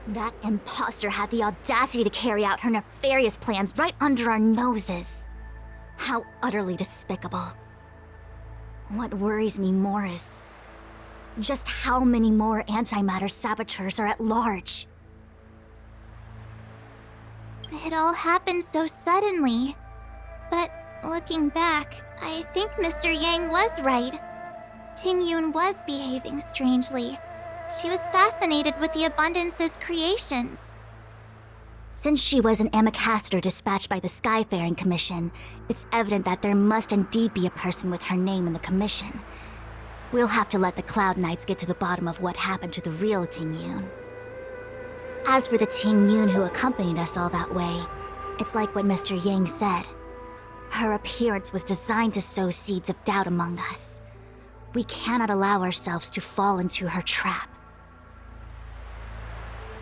That imposter had the audacity to carry out her nefarious plans right under our noses. How utterly despicable. What worries me more is just how many more antimatter saboteurs are at large. It all happened so suddenly. But looking back, I think Mr. Yang was right. Tingyun was behaving strangely. She was fascinated with the Abundance's creations. Since she was an Amicastor dispatched by the Skyfaring Commission, it's evident that there must indeed be a person with her name in the commission. We'll have to let the Cloud Knights get to the bottom of what happened to the real Tingyun. As for the Tingyun who accompanied us all that way, it's like what Mr. Yang said. Her appearance was designed to sow seeds of doubt among us. We cannot allow ourselves to fall into her trap.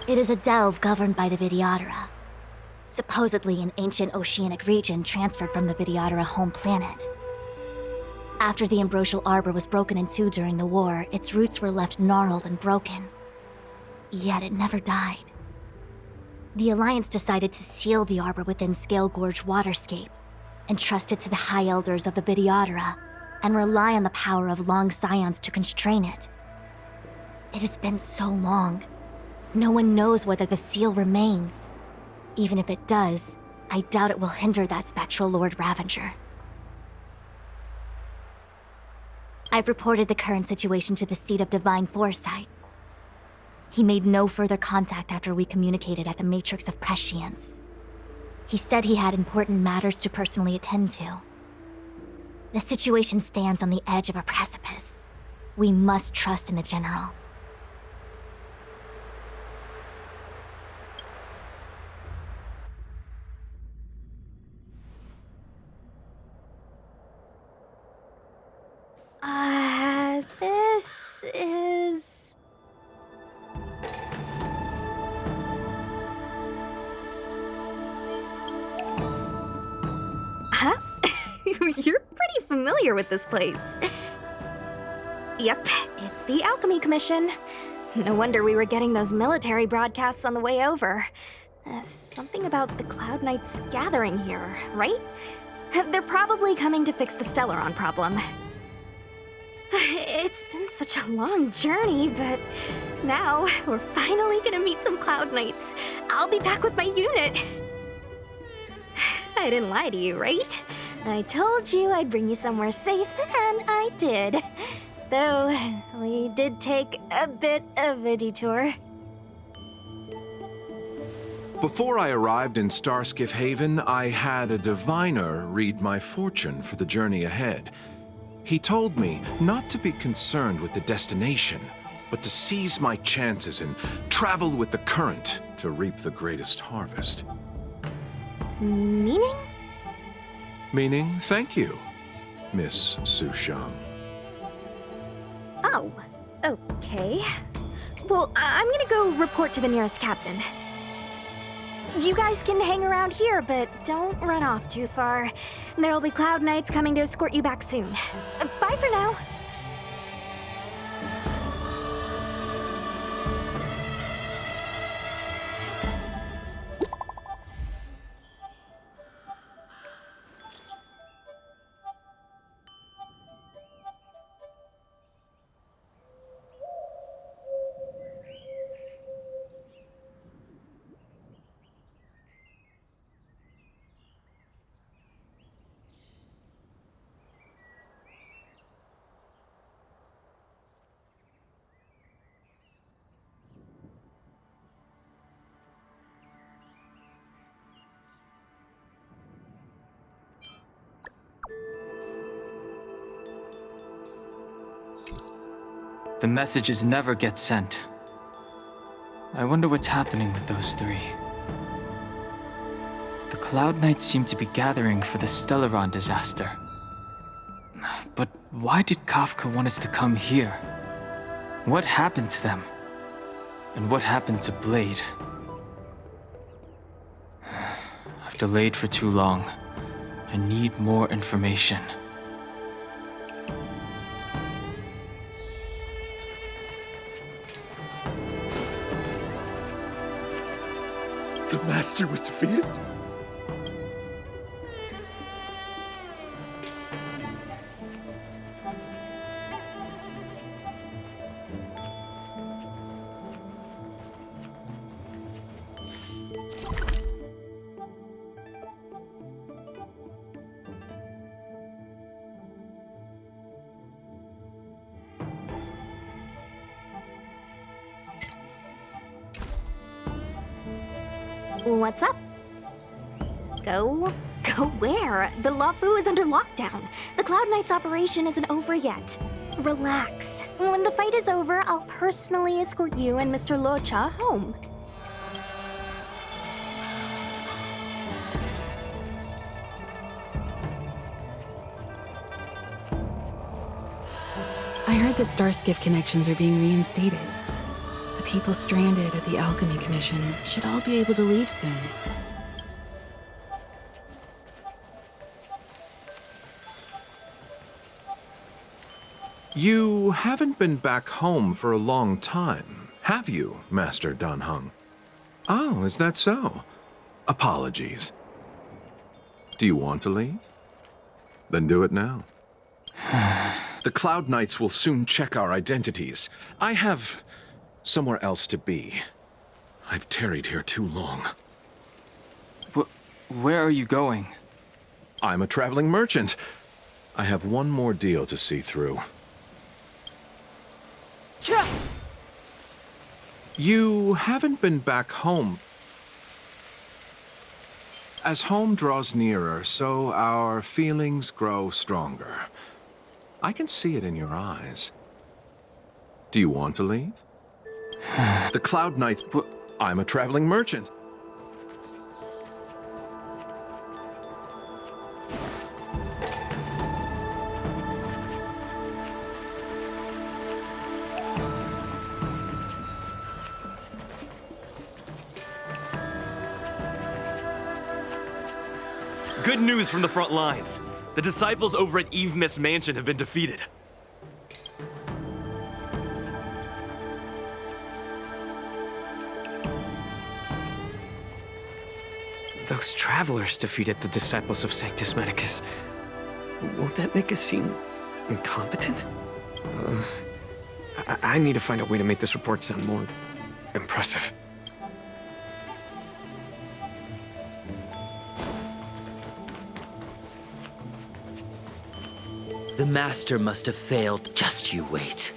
It is a delve governed by the Vidyadhara, supposedly an ancient oceanic region transferred from the Vidyadhara home planet. After the Ambrosial Arbor was broken in two during the war, its roots were left gnarled and broken. Yet it never died. The Alliance decided to seal the arbor within Scale Gorge Waterscape, entrust it to the High Elders of the Vidyadhara, and rely on the power of Long Scions to constrain it. It has been so long. No one knows whether the seal remains. Even if it does, I doubt it will hinder that spectral Lord Ravenger. I've reported the current situation to the Seat of Divine Foresight. He made no further contact after we communicated at the Matrix of Prescience. He said he had important matters to personally attend to. The situation stands on the edge of a precipice. We must trust in the General. This is... Huh? You're pretty familiar with this place. Yep, it's the Alchemy Commission. No wonder we were getting those military broadcasts on the way over. Something about the Cloud Knights gathering here, right? They're probably coming to fix the Stellaron problem. It's been such a long journey, but now we're finally gonna meet some Cloud Knights. I'll be back with my unit. I didn't lie to you, right? I told you I'd bring you somewhere safe, and I did. Though, we did take a bit of a detour. Before I arrived in Starskiff Haven, I had a diviner read my fortune for the journey ahead. He told me not to be concerned with the destination, but to seize my chances and travel with the current to reap the greatest harvest. Meaning? Meaning, thank you, Miss Sushang. Oh, okay. Well, I'm gonna go report to the nearest captain. You guys can hang around here, but don't run off too far. There'll be Cloud Knights coming to escort you back soon. Bye for now. The messages never get sent. I wonder what's happening with those three. The Cloud Knights seem to be gathering for the Stellaron disaster. But why did Kafka want us to come here? What happened to them? And what happened to Blade? I've delayed for too long. I need more information. The Master was defeated? What's up? Go where? The Lafu is under lockdown. The Cloud Knight's operation isn't over yet. Relax. When the fight is over, I'll personally escort you and Mr. Locha home. I heard the Starskiff connections are being reinstated. The people stranded at the Alchemy Commission should all be able to leave soon. You haven't been back home for a long time, have you, Master Danheng? Oh, is that so? Apologies. Do you want to leave? Then do it now. The Cloud Knights will soon check our identities. I have somewhere else to be. I've tarried here too long. Where are you going? I'm a traveling merchant. I have one more deal to see through. You haven't been back home. As home draws nearer, so our feelings grow stronger. I can see it in your eyes. Do you want to leave? The Cloud Knights... I'm a traveling merchant. Good news from the front lines. The disciples over at Eve Mist Mansion have been defeated. Those travelers defeated the disciples of Sanctus Medicus. Won't that make us seem incompetent? I need to find a way to make this report sound more impressive. The Master must have failed. Just you wait.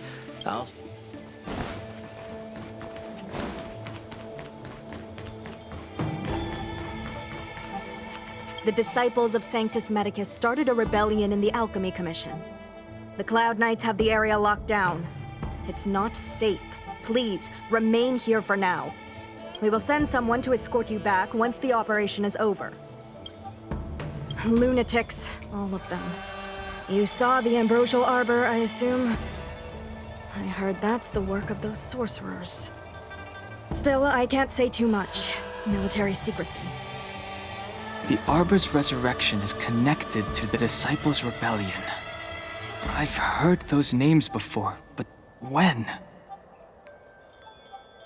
The disciples of Sanctus Medicus started a rebellion in the Alchemy Commission. The Cloud Knights have the area locked down. It's not safe. Please, remain here for now. We will send someone to escort you back once the operation is over. Lunatics, all of them. You saw the Ambrosial Arbor, I assume? I heard that's the work of those sorcerers. Still, I can't say too much. Military secrecy. The Arbor's resurrection is connected to the Disciples' Rebellion. I've heard those names before, but when?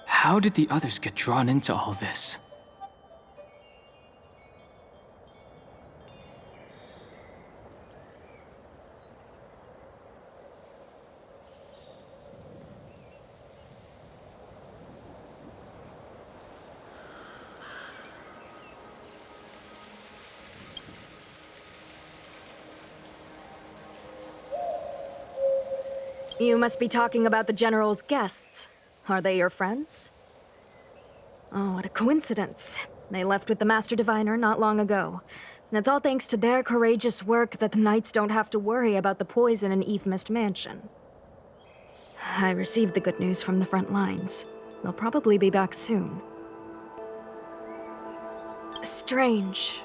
How did the others get drawn into all this? You must be talking about the General's guests. Are they your friends? Oh, what a coincidence. They left with the Master Diviner not long ago. And it's all thanks to their courageous work that the Knights don't have to worry about the poison in Eve Mist Mansion. I received the good news from the front lines. They'll probably be back soon. Strange.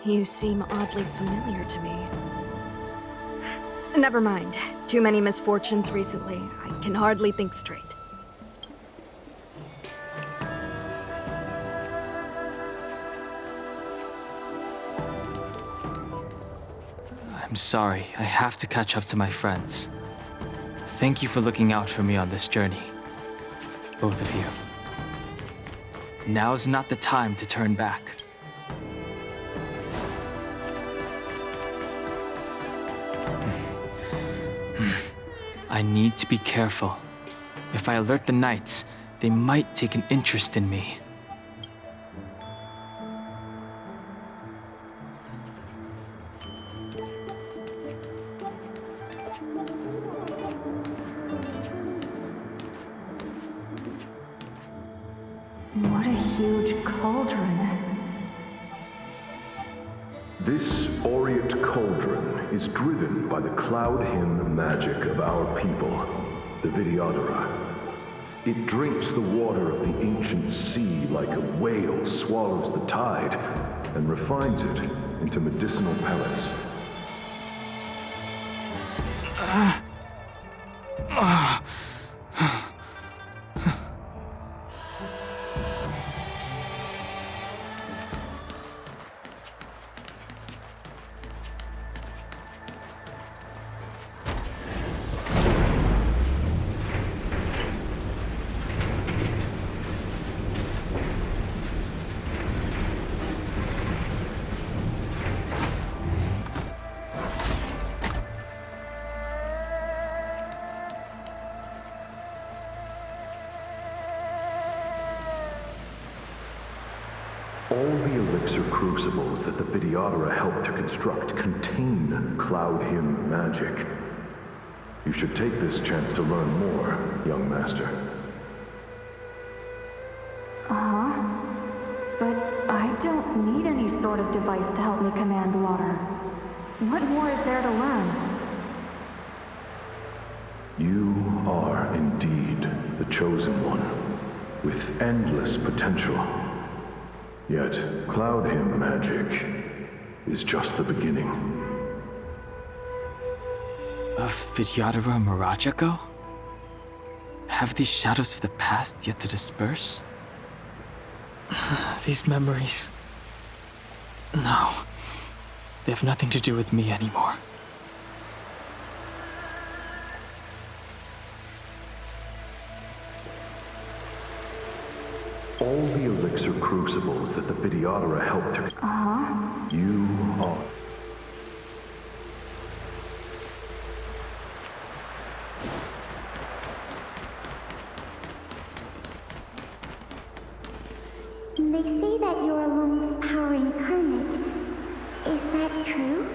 You seem oddly familiar to me. Never mind. Too many misfortunes recently. I can hardly think straight. I'm sorry, I have to catch up to my friends. Thank you for looking out for me on this journey. Both of you. Now's not the time to turn back. I need to be careful. If I alert the knights, they might take an interest in me. What a huge cauldron. This aureate cauldron is driven by the cloud hymn magic of our people, the Vidyadhara. It drinks the water of the ancient sea like a whale swallows the tide and refines it into medicinal pellets. All the elixir crucibles that the Vidyadhara helped to construct contain cloud hymn magic. You should take this chance to learn more, young master. Uh-huh. But I don't need any sort of device to help me command water. What more is there to learn? You are indeed the chosen one, with endless potential. Yet, cloud hymn magic is just the beginning. Of Vidyadhara Mirajago? Have these shadows of the past yet to disperse? These memories... No. They have nothing to do with me anymore. All the elixir crucibles that the Vidyadhara helped to... Uh-huh. You are... They say that you're Alung's power incarnate. Is that true?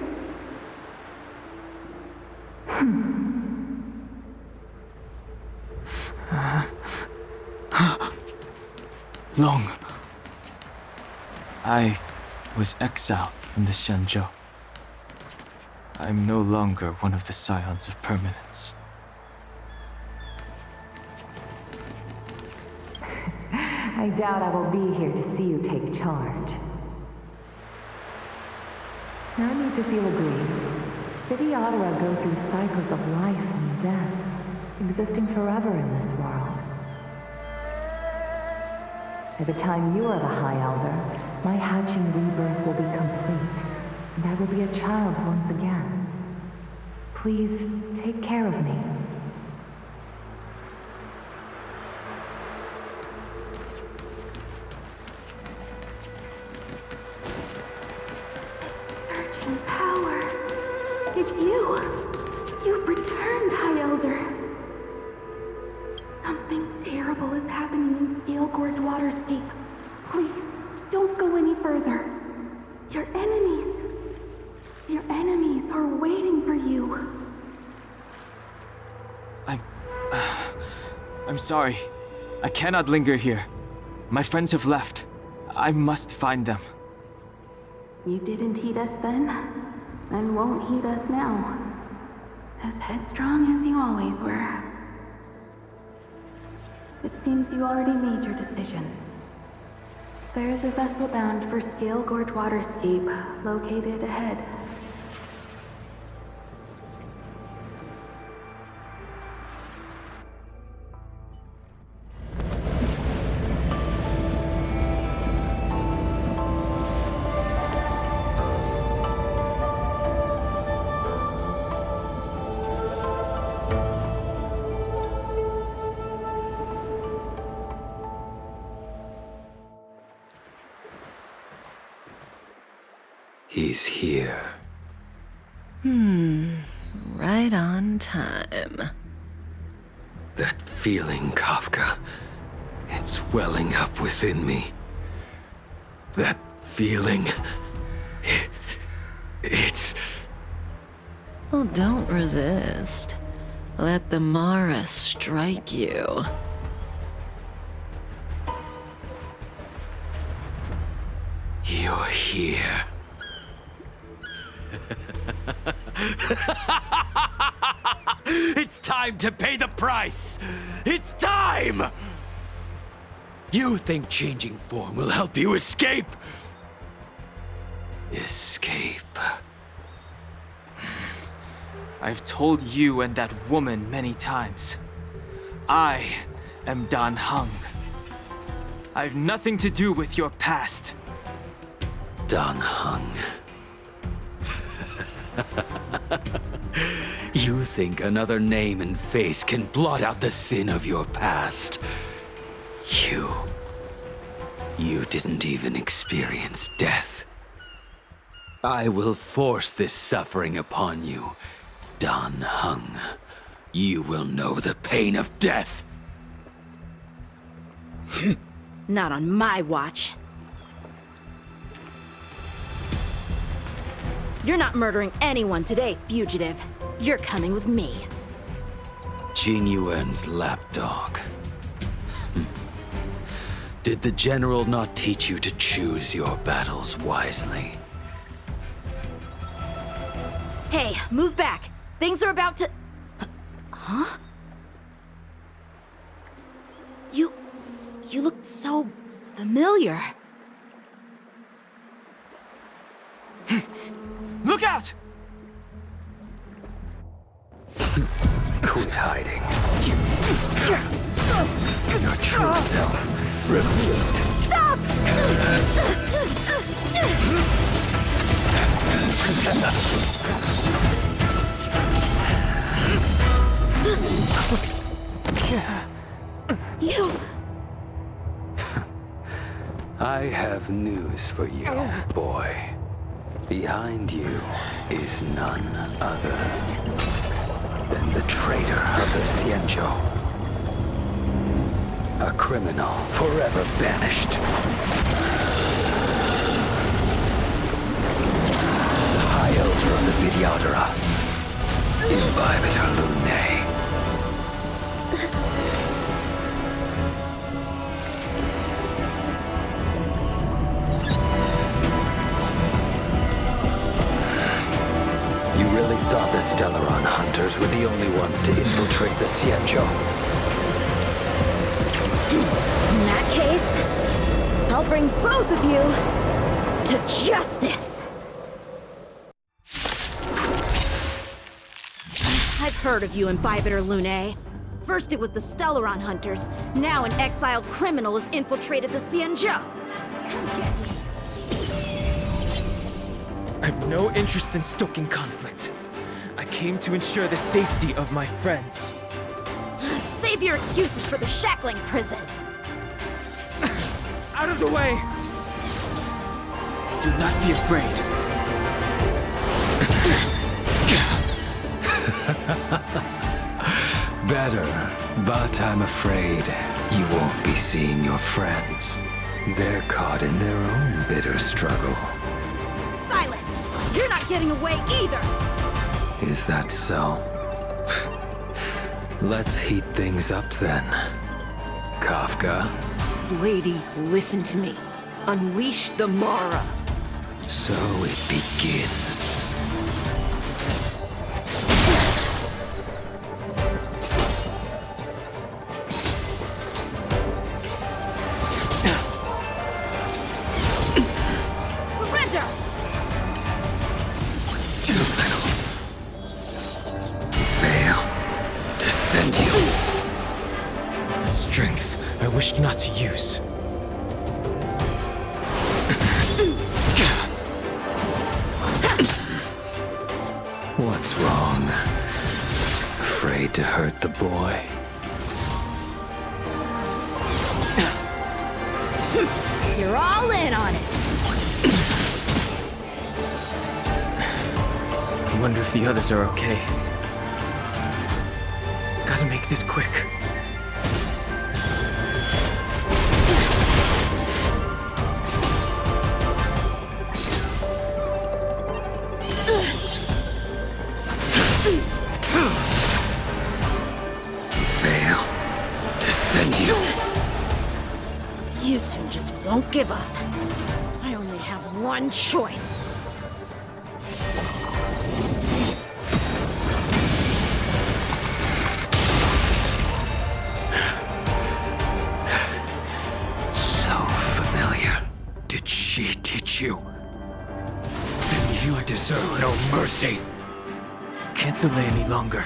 Long. I was exiled from the Xianzhou. I'm no longer one of the Scions of Permanence. I doubt I will be here to see you take charge. No need to feel aggrieved. Vidyadhara go through cycles of life and death, existing forever in this world. By the time you are the High Elder, my hatching rebirth will be complete, and I will be a child once again. Please take care of me. Surging power. It's you. You've returned, High Elder. Something terrible is happening in Steel Gorge Waterscape. Please, don't go any further. Your enemies are waiting for you. I'm sorry. I cannot linger here. My friends have left. I must find them. You didn't heed us then, and won't heed us now. As headstrong as you always were. It seems you already made your decision. There is a vessel bound for Scale Gorge Waterscape, located ahead. He's here. Right on time. That feeling, Kafka. It's welling up within me. That feeling. It's... Well, don't resist. Let the Mara strike you. You're here. It's time to pay the price! It's time! You think changing form will help you escape? Escape. I've told you and that woman many times. I am Dan Heng. I've nothing to do with your past. Dan Heng. You think another name and face can blot out the sin of your past? You didn't even experience death. I will force this suffering upon you, Dan Heng. You will know the pain of death. Not on my watch. You're not murdering anyone today, fugitive. You're coming with me. Jing Yuan's lapdog. Did the general not teach you to choose your battles wisely? Hey, move back. Things are about to... Huh? You looked so familiar. Look out! Quit hiding. Your true self revealed. Stop! You... I have news for you, boy. Behind you is none other than the traitor of the Xianzhou. A criminal forever banished. The High Elder of the Vidyadhara. Imbibitor Lunae. You really thought the Stellaron hunters were the only ones to infiltrate the Xianzhou? In that case, I'll bring both of you to justice! I've heard of you, Imbibitor Lunae. First it was the Stellaron hunters, now an exiled criminal has infiltrated the Xianzhou. Come get me. I've no interest in stoking conflict. I came to ensure the safety of my friends. Save your excuses for the shackling prison. Out of the way! Do not be afraid. Better, but I'm afraid you won't be seeing your friends. They're caught in their own bitter struggle. Silence! You're not getting away either! Is that so? Let's heat things up then. Kafka? Lady, listen to me. Unleash the Mara. So it begins. Surrender! Too little. Fail to send you. The strength I wished not to use. What's wrong? Afraid to hurt the boy? You're all in on it! wonder if the others are okay. Gotta make this quick. Fail to send you. You two just won't give up. I only have one choice. So familiar. Did she teach you? Then you deserve no mercy. Can't delay any longer.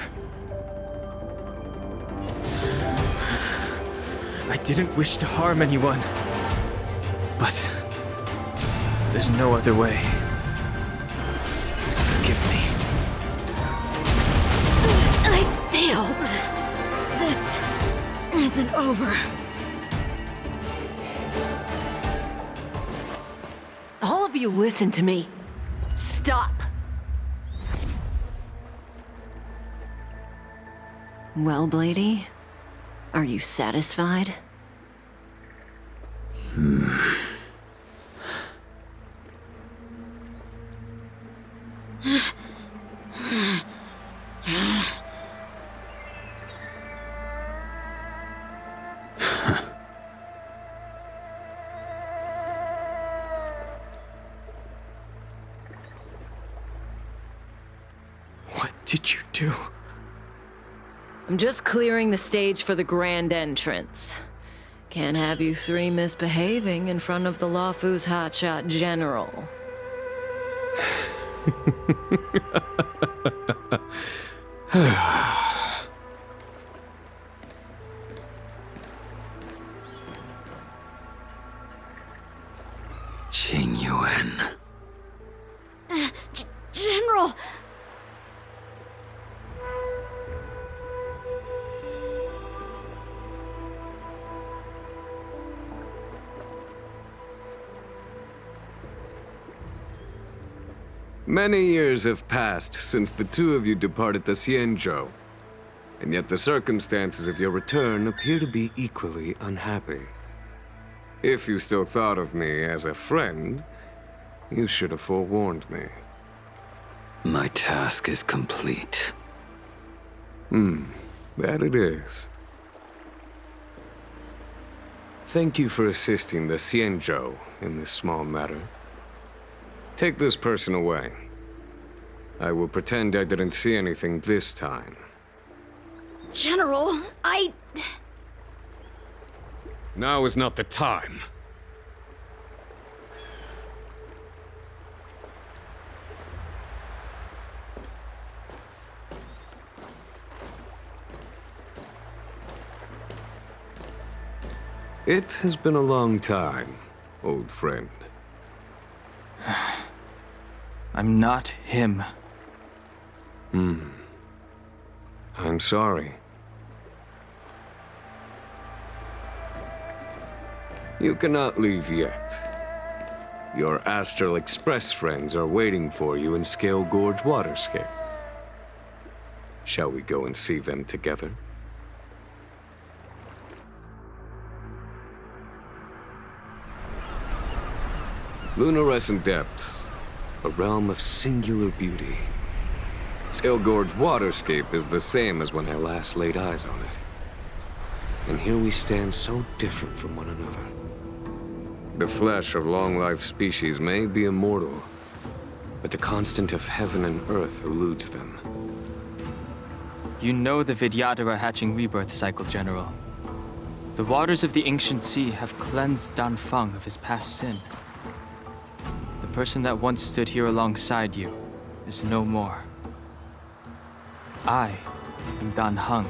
I didn't wish to harm anyone. But there's no other way. Forgive me. I failed. This isn't over. All of you listen to me. Stop. Well, Blady, are you satisfied? What did you do? I'm just clearing the stage for the grand entrance. Can't have you three misbehaving in front of the Lawfu's hotshot general. Qingyuan. General! Many years have passed since the two of you departed the Xianzhou, and yet the circumstances of your return appear to be equally unhappy. If you still thought of me as a friend, you should have forewarned me. My task is complete. That it is. Thank you for assisting the Xianzhou in this small matter. Take this person away. I will pretend I didn't see anything this time. General, Now is not the time. It has been a long time, old friend. I'm not him. I'm sorry. You cannot leave yet. Your Astral Express friends are waiting for you in Scale Gorge Waterscape. Shall we go and see them together? Lunarescent Depths, a realm of singular beauty. Scale Gorge Waterscape is the same as when I last laid eyes on it. And here we stand so different from one another. The flesh of long-life species may be immortal, but the constant of heaven and earth eludes them. You know the Vidyadhara hatching rebirth cycle, General. The waters of the ancient sea have cleansed Danfeng of his past sin. The person that once stood here alongside you is no more. I am Dan Heng.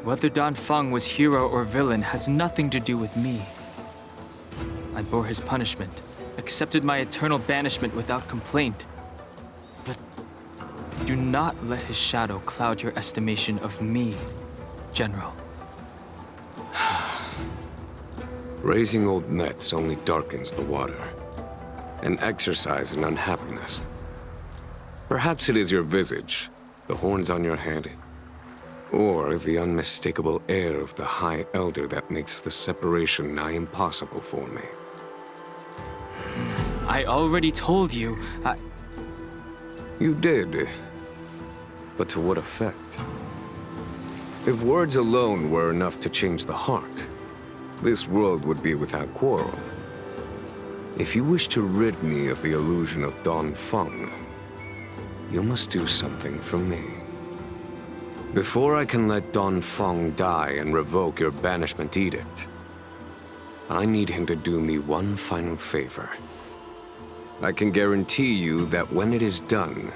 Whether Danfeng was hero or villain has nothing to do with me. I bore his punishment, accepted my eternal banishment without complaint. But do not let his shadow cloud your estimation of me, General. Raising old nets only darkens the water, an exercise in unhappiness. Perhaps it is your visage, the horns on your head, or the unmistakable air of the High Elder that makes the separation nigh impossible for me. I already told you, You did. But to what effect? If words alone were enough to change the heart, this world would be without quarrel. If you wish to rid me of the illusion of Dongfeng, you must do something for me. Before I can let Dongfeng die and revoke your banishment edict, I need him to do me one final favor. I can guarantee you that when it is done,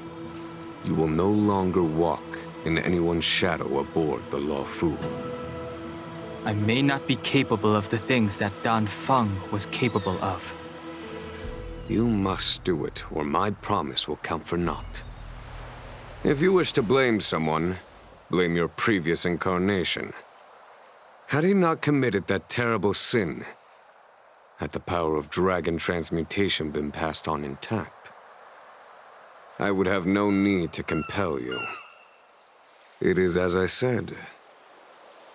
you will no longer walk in anyone's shadow aboard the Luofu. I may not be capable of the things that Dongfeng was capable of. You must do it, or my promise will count for naught. If you wish to blame someone, blame your previous incarnation. Had he not committed that terrible sin, had the power of dragon transmutation been passed on intact, I would have no need to compel you. It is as I said.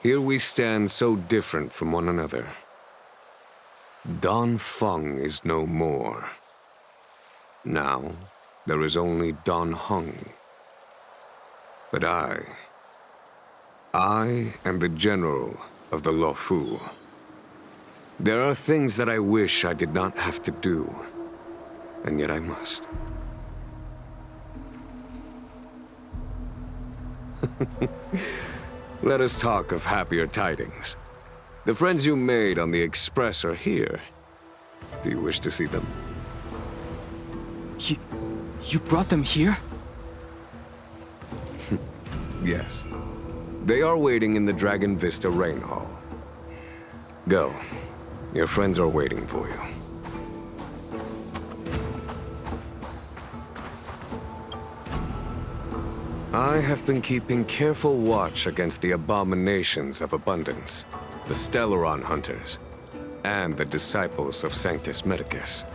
Here we stand so different from one another. Dongfeng is no more. Now, there is only Dongheng. But I am the general of the Luofu. There are things that I wish I did not have to do, and yet I must. Let us talk of happier tidings. The friends you made on the Express are here. Do you wish to see them? You brought them here? Yes. They are waiting in the Dragon Vista Rain Hall. Go. Your friends are waiting for you. I have been keeping careful watch against the abominations of abundance, the Stellaron hunters, and the disciples of Sanctus Medicus.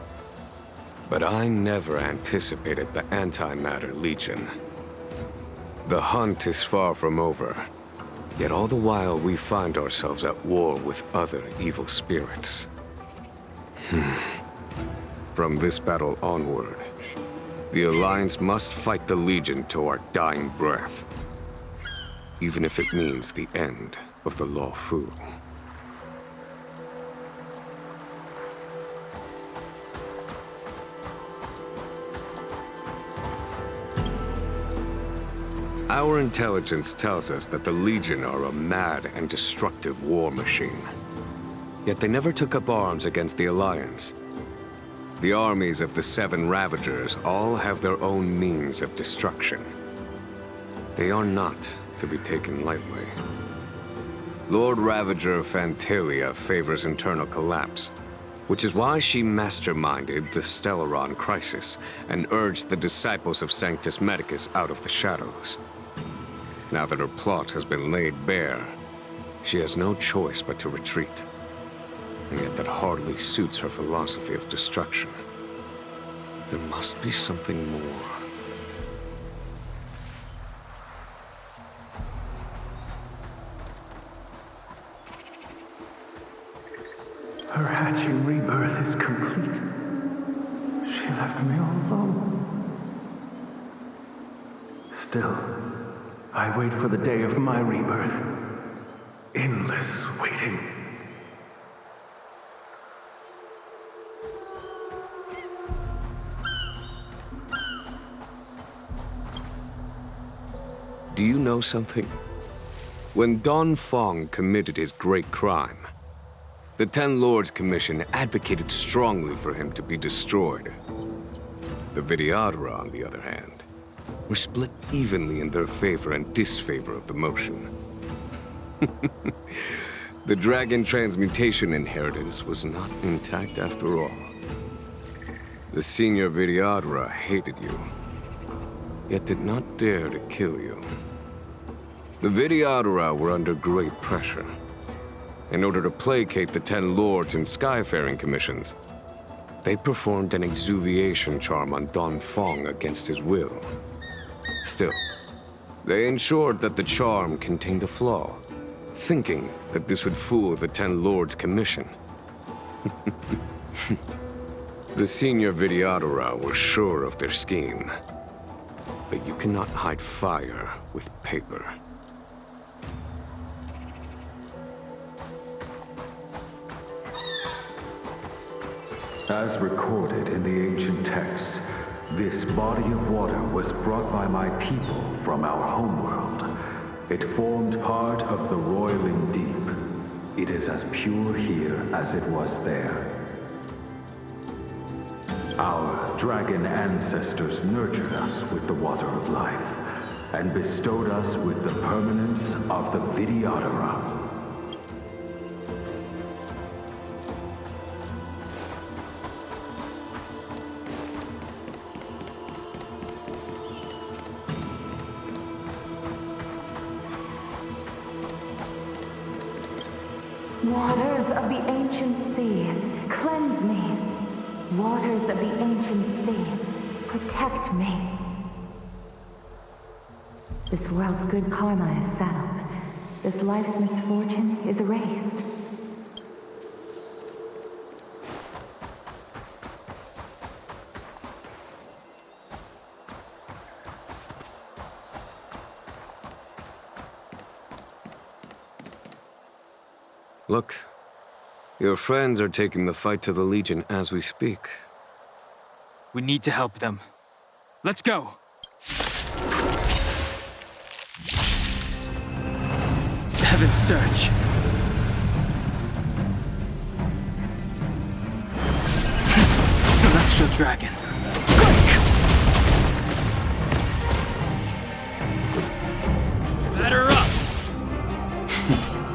But I never anticipated the Antimatter Legion. The hunt is far from over, yet all the while we find ourselves at war with other evil spirits. From this battle onward, the Alliance must fight the Legion to our dying breath, even if it means the end of the Luofu. Our intelligence tells us that the Legion are a mad and destructive war machine. Yet they never took up arms against the Alliance. The armies of the Seven Ravagers all have their own means of destruction. They are not to be taken lightly. Lord Ravager Fantalia favors internal collapse, which is why she masterminded the Stellaron crisis and urged the disciples of Sanctus Medicus out of the shadows. Now that her plot has been laid bare, she has no choice but to retreat. And yet that hardly suits her philosophy of destruction. There must be something more. Her hatching rebirth is complete. She left me all alone. Still, I wait for the day of my rebirth. Endless waiting. Do you know something? When Dongfeng committed his great crime, the Ten Lords Commission advocated strongly for him to be destroyed. The Vidyadhara, on the other hand, were split evenly in their favor and disfavor of the motion. The dragon transmutation inheritance was not intact after all. The senior Vidyadhara hated you, yet did not dare to kill you. The Vidyadhara were under great pressure. In order to placate the Ten Lords and Skyfaring Commissions, they performed an exuviation charm on Dongfeng against his will. Still, they ensured that the charm contained a flaw, thinking that this would fool the Ten Lords' commission. The senior Vidyadhara were sure of their scheme. But you cannot hide fire with paper. As recorded in the ancient texts, this body of water was brought by my people from our homeworld. It formed part of the roiling deep. It is as pure here as it was there. Our dragon ancestors nurtured us with the water of life, and bestowed us with the permanence of the Vidyadhara. Waters of the ancient sea, cleanse me. Waters of the ancient sea, protect me. This world's good karma is settled. This life's misfortune is erased. Look, your friends are taking the fight to the Legion as we speak. We need to help them. Let's go! Heaven's Search. Celestial Dragon. Batter up!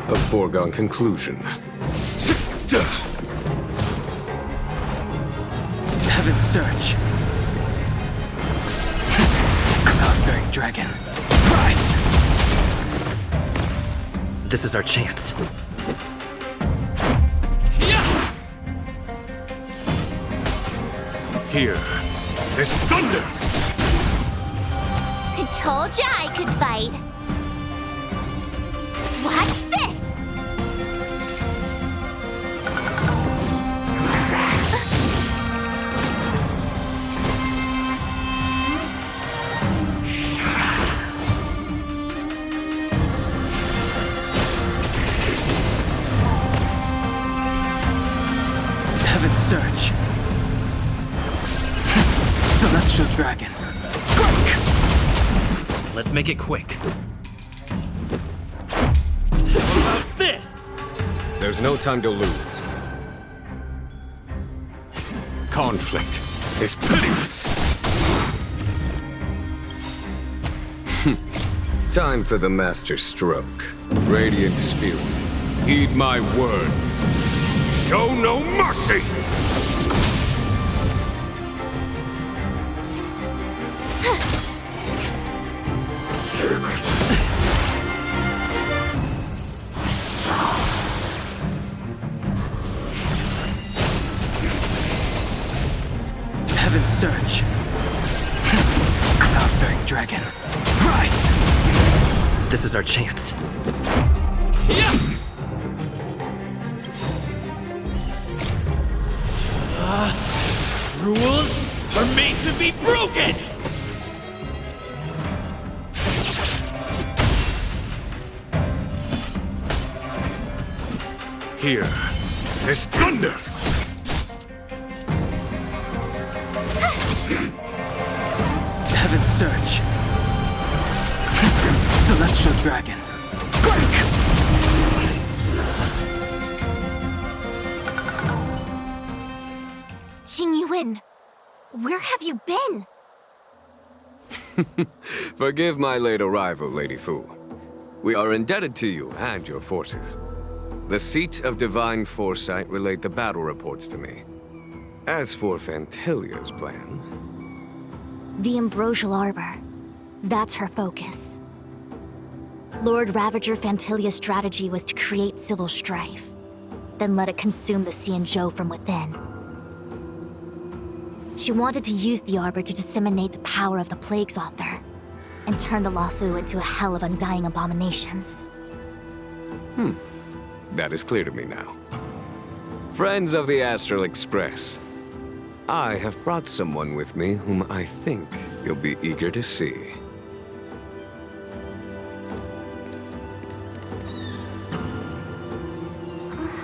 A foregone conclusion. Heaven's Search. Cloud-bearing Dragon. Rise! This is our chance. Here, there's thunder! I told ya I could fight. Watch this! Heaven's Search. Celestial Dragon. Let's make it quick. What about this? There's no time to lose. Conflict is pitiless. Time for the master stroke. Radiant Spirit, heed my word. Show no mercy! Heaven's Search. Cloud-bearing Dragon. Rise! This is our chance. Rules are made to be broken! Here, there's thunder! Heaven's Search. Celestial Dragon. Xingyuan, where have you been? Forgive my late arrival, Lady Fu. We are indebted to you and your forces. The Seat of Divine Foresight relayed the battle reports to me. As for Fantilia's plan... The Ambrosial Arbor. That's her focus. Lord Ravager Fantilia's strategy was to create civil strife, then let it consume the Xianzhou from within. She wanted to use the Arbor to disseminate the power of the Plague's Author, and turn the Luofu into a hell of undying abominations. That is clear to me now. Friends of the Astral Express, I have brought someone with me whom I think you'll be eager to see.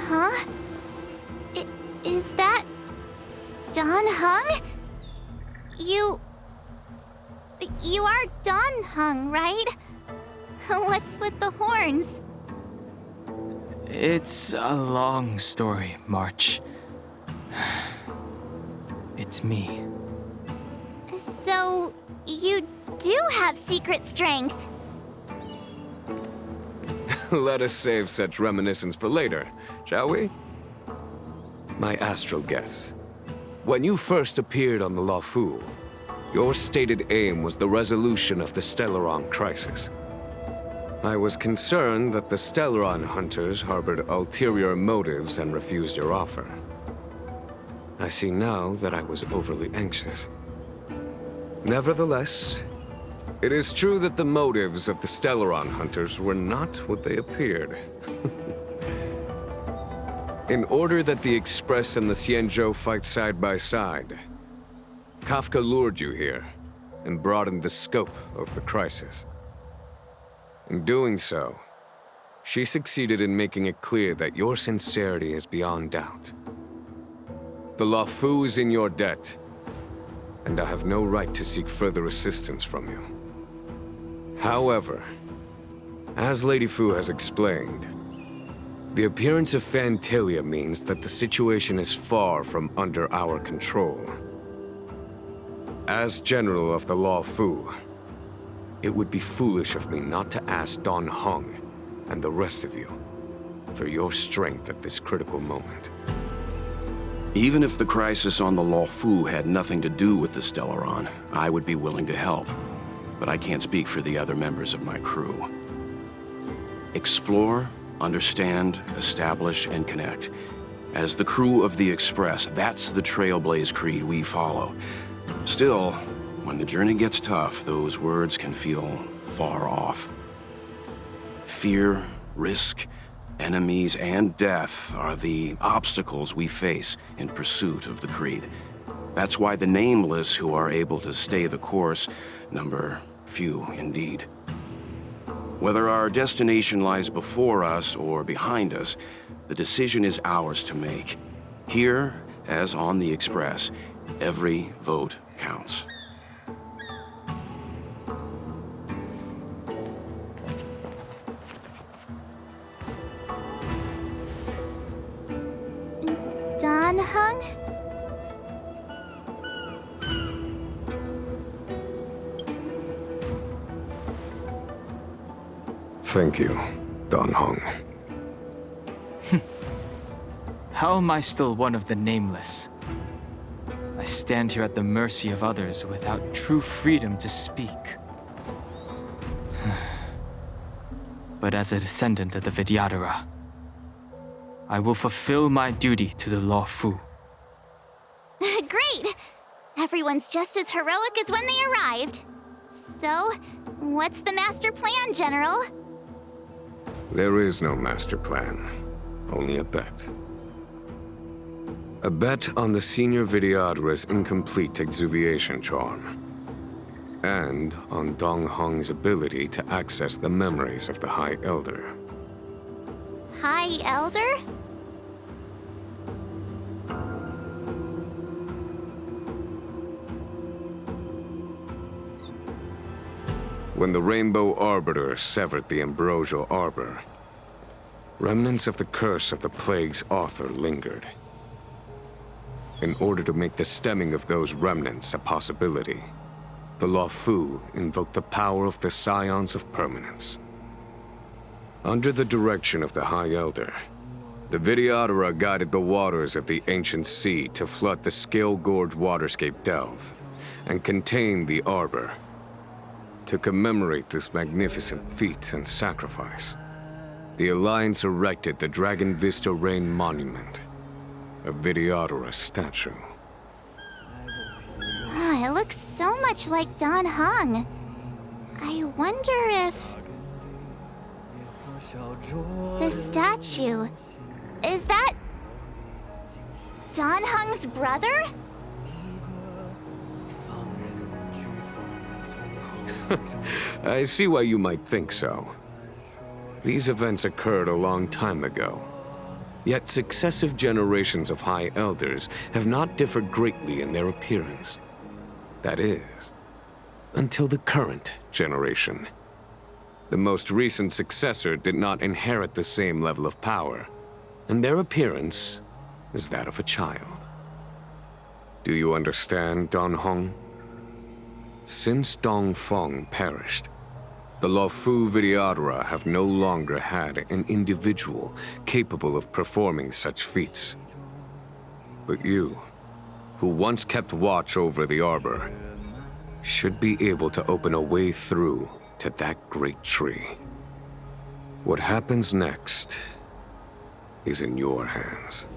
Huh? Is that... Don Hung? You are Don Hung, right? What's with the horns? It's a long story, March. It's me. So, you do have secret strength. Let us save such reminiscence for later, shall we? My astral guests, when you first appeared on the Luofu, your stated aim was the resolution of the Stellaron crisis. I was concerned that the Stellaron hunters harbored ulterior motives and refused your offer. I see now that I was overly anxious. Nevertheless, it is true that the motives of the Stellaron hunters were not what they appeared. In order that the Express and the Xianzhou fight side by side, Kafka lured you here and broadened the scope of the crisis. In doing so, she succeeded in making it clear that your sincerity is beyond doubt. The Luofu is in your debt, and I have no right to seek further assistance from you. However, as Lady Fu has explained, the appearance of Phantalia means that the situation is far from under our control. As General of the Luofu, it would be foolish of me not to ask Don Hung and the rest of you for your strength at this critical moment. Even if the crisis on the Luofu had nothing to do with the Stellaron, I would be willing to help. But I can't speak for the other members of my crew. Explore, understand, establish, and connect. As the crew of the Express, that's the Trailblaze creed we follow. Still, when the journey gets tough, those words can feel far off. Fear, risk, enemies, and death are the obstacles we face in pursuit of the creed. That's why the nameless who are able to stay the course number few indeed. Whether our destination lies before us or behind us, the decision is ours to make. Here, as on the Express, every vote counts. Don Hung? Thank you, Don Hung. How am I still one of the nameless? I stand here at the mercy of others without true freedom to speak. But as a descendant of the Vidyadhara, I will fulfill my duty to the Luofu. Great! Everyone's just as heroic as when they arrived. So, what's the master plan, General? There is no master plan, only a bet. A bet on the Senior Vidyadhara's incomplete exuviation charm. And on Dong Hong's ability to access the memories of the High Elder. High Elder? When the Rainbow Arbiter severed the Ambrosial Arbor, remnants of the curse of the plague's author lingered. In order to make the stemming of those remnants a possibility, the Luofu invoked the power of the Scions of Permanence. Under the direction of the High Elder, the Vidyadhara guided the waters of the ancient sea to flood the Scale Gorge waterscape delve and contain the Arbor. To commemorate this magnificent feat and sacrifice, the Alliance erected the Dragon Vista Rain Monument, a Vidyadhara statue. It looks so much like Don Hung. I wonder if... The statue... Is that... Dan Heng's brother? I see why you might think so. These events occurred a long time ago. Yet successive generations of High Elders have not differed greatly in their appearance. That is, until the current generation. The most recent successor did not inherit the same level of power, and their appearance is that of a child. Do you understand, Dan Heng? Since Dongfeng perished, the Luofu Vidyadhara have no longer had an individual capable of performing such feats. But you, who once kept watch over the arbor, should be able to open a way through to that great tree. What happens next is in your hands.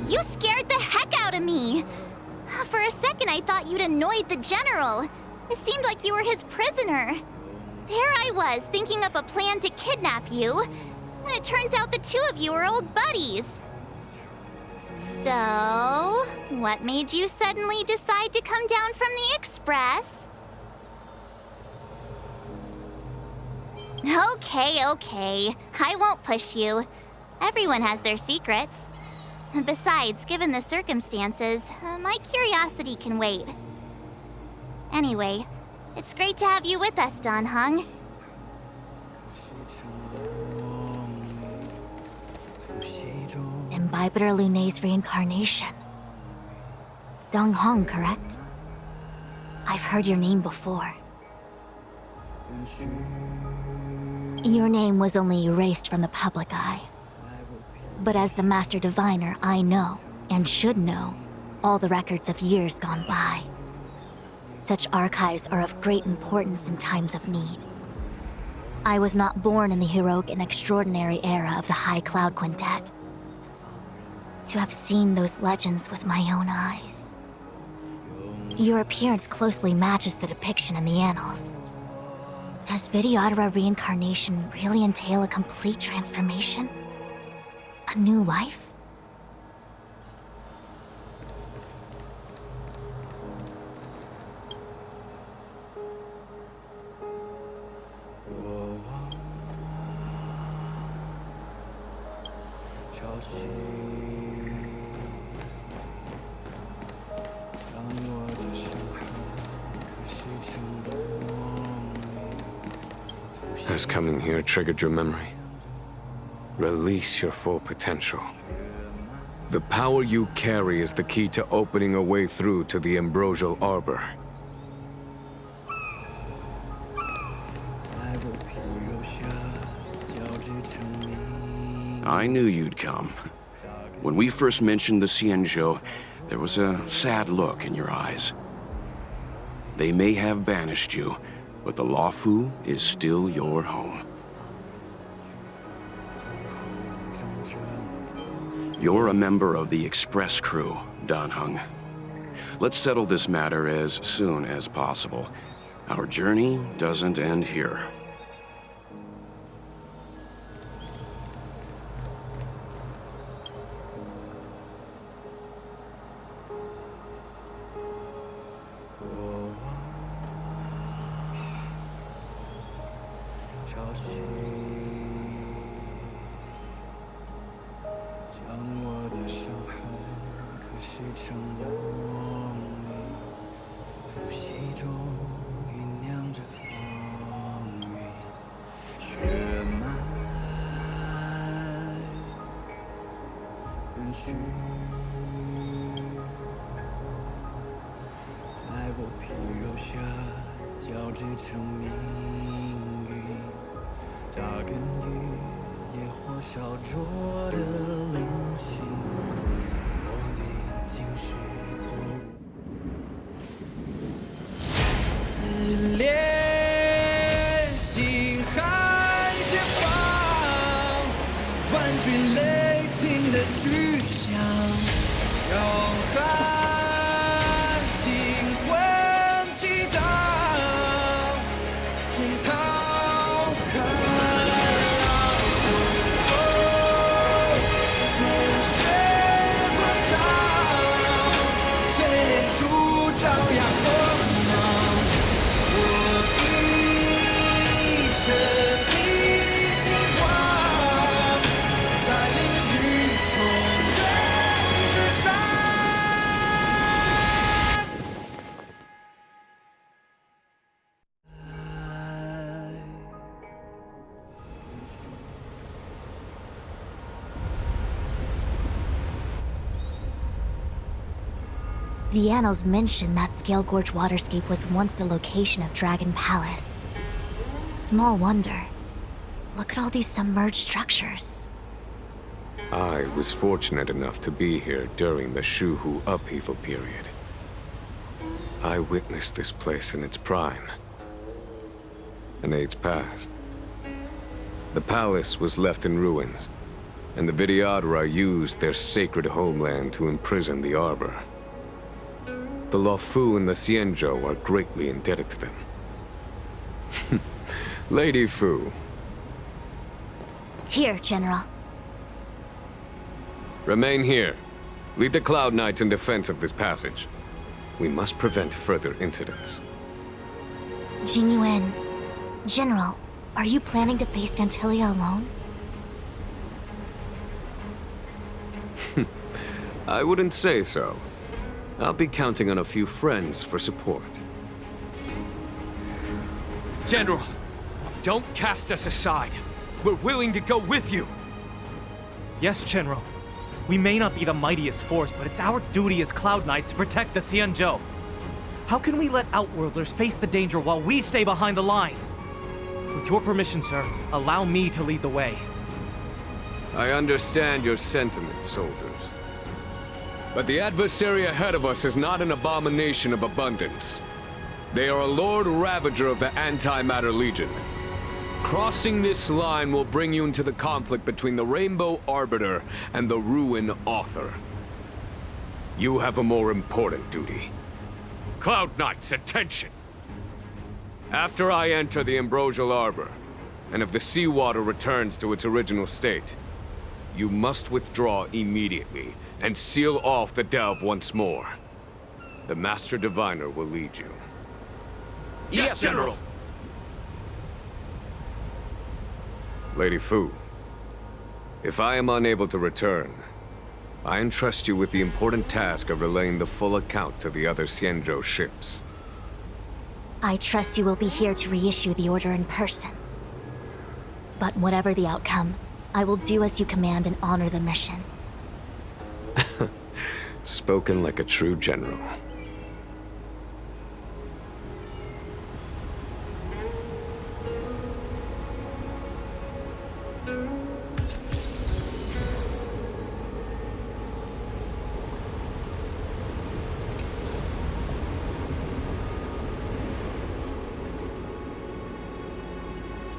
You scared the heck out of me! For a second I thought you'd annoyed the general. It seemed like you were his prisoner. There I was, thinking up a plan to kidnap you. And it turns out the two of you are old buddies. So, what made you suddenly decide to come down from the Express? Okay. I won't push you. Everyone has their secrets. Besides, given the circumstances, my curiosity can wait. Anyway, it's great to have you with us, Dan Heng. Imbibitor Lunay's reincarnation. Dan Heng, correct? I've heard your name before. Your name was only erased from the public eye. But as the Master Diviner, I know, and should know, all the records of years gone by. Such archives are of great importance in times of need. I was not born in the heroic and extraordinary era of the High Cloud Quintet. To have seen those legends with my own eyes. Your appearance closely matches the depiction in the annals. Does Vidyadhara reincarnation really entail a complete transformation? A new life? Has coming here triggered your memory? Release your full potential. The power you carry is the key to opening a way through to the Ambrosial Arbor. I knew you'd come. When we first mentioned the Xianzhou, there was a sad look in your eyes. They may have banished you, but the Luofu is still your home. You're a member of the Express crew, Dan Heng. Let's settle this matter as soon as possible. Our journey doesn't end here. The annals mention that Scale Gorge waterscape was once the location of Dragon Palace. Small wonder. Look at all these submerged structures. I was fortunate enough to be here during the Shuhu upheaval period. I witnessed this place in its prime. An age passed. The palace was left in ruins, and the Vidyadhara used their sacred homeland to imprison the Arbor. The Luofu and the Xianzhou are greatly indebted to them. Lady Fu. Here, General. Remain here. Lead the Cloud Knights in defense of this passage. We must prevent further incidents. Jingyuan, General, are you planning to face Vantilia alone? I wouldn't say so. I'll be counting on a few friends for support. General, don't cast us aside. We're willing to go with you. Yes, General. We may not be the mightiest force, but it's our duty as Cloud Knights to protect the Xianzhou. How can we let Outworlders face the danger while we stay behind the lines? With your permission, sir, allow me to lead the way. I understand your sentiments, soldiers. But the adversary ahead of us is not an abomination of abundance. They are a Lord Ravager of the Antimatter Legion. Crossing this line will bring you into the conflict between the Rainbow Arbiter and the Ruin Author. You have a more important duty. Cloud Knights, attention! After I enter the Ambrosial Arbor, and if the seawater returns to its original state, you must withdraw immediately and seal off the delve once more. The Master Diviner will lead you. Yes, General! Lady Fu, if I am unable to return, I entrust you with the important task of relaying the full account to the other Xianzhou ships. I trust you will be here to reissue the order in person. But whatever the outcome, I will do as you command and honor the mission. Spoken like a true general.